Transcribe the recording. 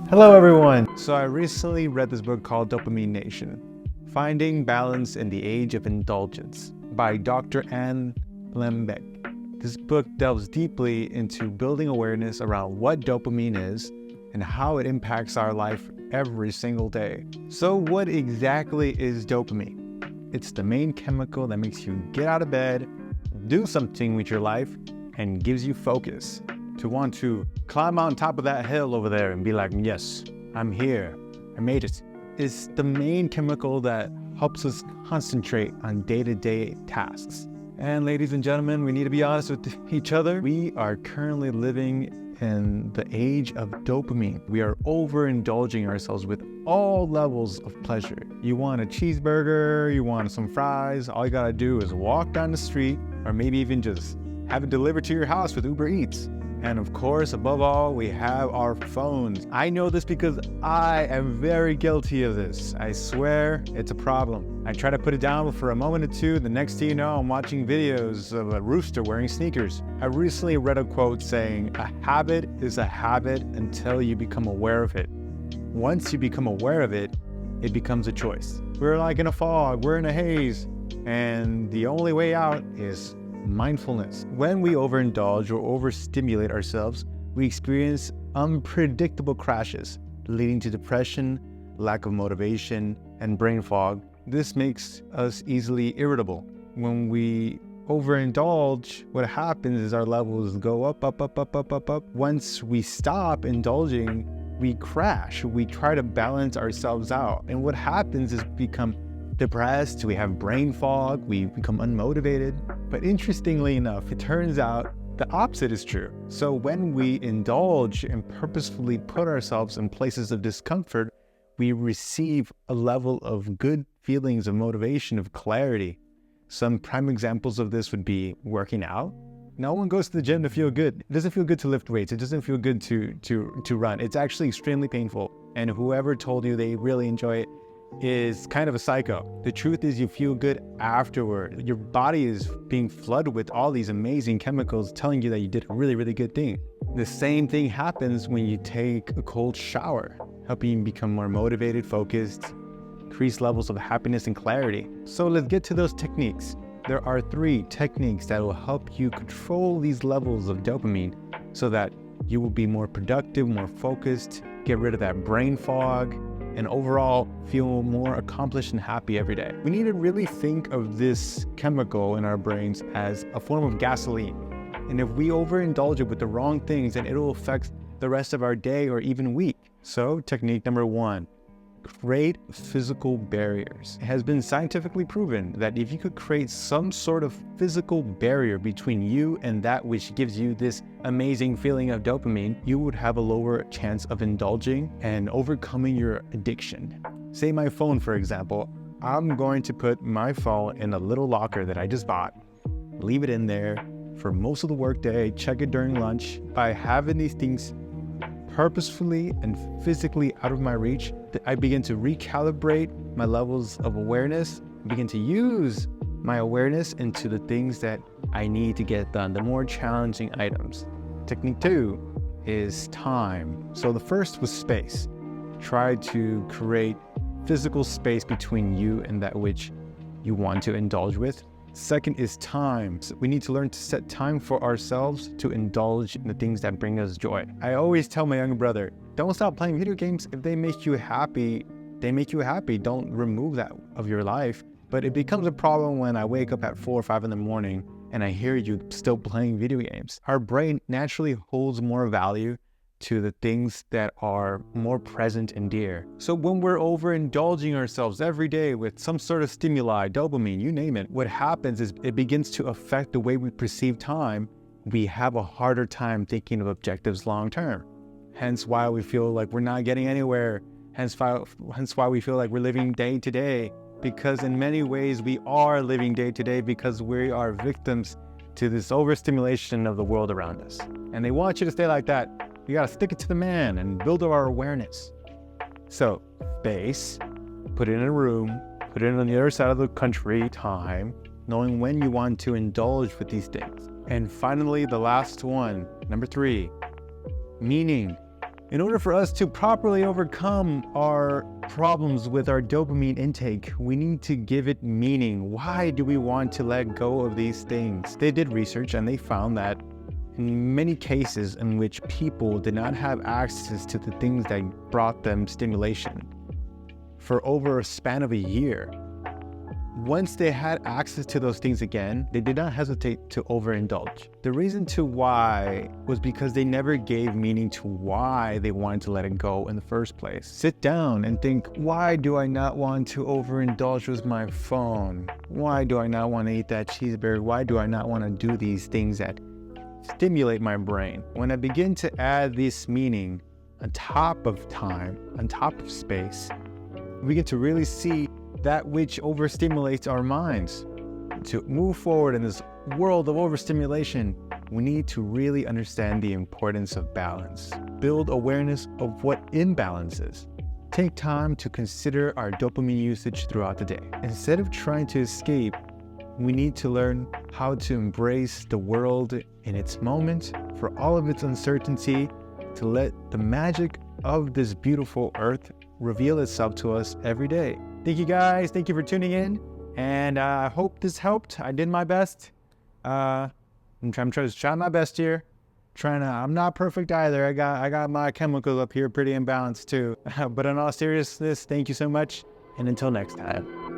Hello everyone! So I recently read this book called Dopamine Nation, Finding Balance in the Age of Indulgence by Dr. Anne Lembeck. This book delves deeply into building awareness around what dopamine is and how it impacts our life every single day. So what exactly is dopamine? It's the main chemical that makes you get out of bed, do something with your life, and gives you focus. To want to climb on top of that hill over there and be like, yes, I'm here, I made it. It's the main chemical that helps us concentrate on day-to-day tasks. And ladies and gentlemen, we need to be honest with each other. We are currently living in the age of dopamine. We are overindulging ourselves with all levels of pleasure. You want a cheeseburger, you want some fries, all you gotta do is walk down the street, or maybe even just have it delivered to your house with Uber Eats. And of course, above all, we have our phones. I know this because I am very guilty of this. I swear it's a problem. I try to put it down for a moment or two. The next thing you know, I'm watching videos of a rooster wearing sneakers. I recently read a quote saying, "A habit is a habit until you become aware of it. Once you become aware of it, it becomes a choice." We're like in a fog, we're in a haze, and the only way out is mindfulness. When we overindulge or overstimulate ourselves, we experience unpredictable crashes, leading to depression, lack of motivation, and brain fog. This makes us easily irritable. When we overindulge, what happens is our levels go up. Once we stop indulging, we crash. We try to balance ourselves out. And what happens is we become depressed, we have brain fog, we become unmotivated. But interestingly enough, it turns out the opposite is true. So when we indulge and purposefully put ourselves in places of discomfort, we receive a level of good feelings of motivation, of clarity. Some prime examples of this would be working out. No one goes to the gym to feel good. It doesn't feel good to lift weights. It doesn't feel good to run. It's actually extremely painful. And whoever told you they really enjoy it is kind of a psycho. The truth is you feel good afterward. Your body is being flooded with all these amazing chemicals telling you that you did a really, really good thing. The same thing happens when you take a cold shower, helping you become more motivated, focused, increase levels of happiness and clarity. So let's get to those techniques. There are 3 techniques that will help you control these levels of dopamine so that you will be more productive, more focused, get rid of that brain fog, and overall feel more accomplished and happy every day. We need to really think of this chemical in our brains as a form of gasoline. And if we overindulge it with the wrong things, then it'll affect the rest of our day or even week. So technique number 1, create physical barriers. It has been scientifically proven that if you could create some sort of physical barrier between you and that which gives you this amazing feeling of dopamine, you would have a lower chance of indulging and overcoming your addiction. Say my phone, for example. I'm going to put my phone in a little locker that I just bought, leave it in there for most of the workday, check it during lunch. By having these things purposefully and physically out of my reach, I begin to recalibrate my levels of awareness, begin to use my awareness into the things that I need to get done, the more challenging items. Technique 2 is time. So the first was space. Try to create physical space between you and that which you want to indulge with. Second is time. So we need to learn to set time for ourselves to indulge in the things that bring us joy. I always tell my younger brother, don't stop playing video games. If they make you happy, they make you happy. Don't remove that of your life. But it becomes a problem when I wake up at 4 or 5 in the morning and I hear you still playing video games. Our brain naturally holds more value to the things that are more present and dear. So when we're overindulging ourselves every day with some sort of stimuli, dopamine, you name it, what happens is it begins to affect the way we perceive time. We have a harder time thinking of objectives long term. Hence why we feel like we're not getting anywhere. Hence why we feel like we're living day to day. Because in many ways we are living day to day because we are victims to this overstimulation of the world around us. And they want you to stay like that. You gotta stick it to the man and build our awareness. So, space, put it in a room, put it on the other side of the country, time, knowing when you want to indulge with these things. And finally, the last one, number 3, meaning. In order for us to properly overcome our problems with our dopamine intake, we need to give it meaning. Why do we want to let go of these things? They did research and they found that in many cases in which people did not have access to the things that brought them stimulation for over a span of a year, once they had access to those things again, they did not hesitate to overindulge. The reason to why was because they never gave meaning to why they wanted to let it go in the first place. Sit down and think, why do I not want to overindulge with my phone? Why do I not want to eat that cheeseburger? Why do I not want to do these things that stimulate my brain? When I begin to add this meaning on top of time, on top of space, we get to really see that which overstimulates our minds. To move forward in this world of overstimulation, we need to really understand the importance of balance. Build awareness of what imbalance is. Take time to consider our dopamine usage throughout the day. Instead of trying to escape, we need to learn how to embrace the world in its moment, for all of its uncertainty, to let the magic of this beautiful earth reveal itself to us every day. Thank you guys. Thank you for tuning in. And I hope this helped. I did my best. I'm trying to try my best here. I'm not perfect either. I got my chemicals up here pretty imbalanced too. But in all seriousness, thank you so much. And until next time.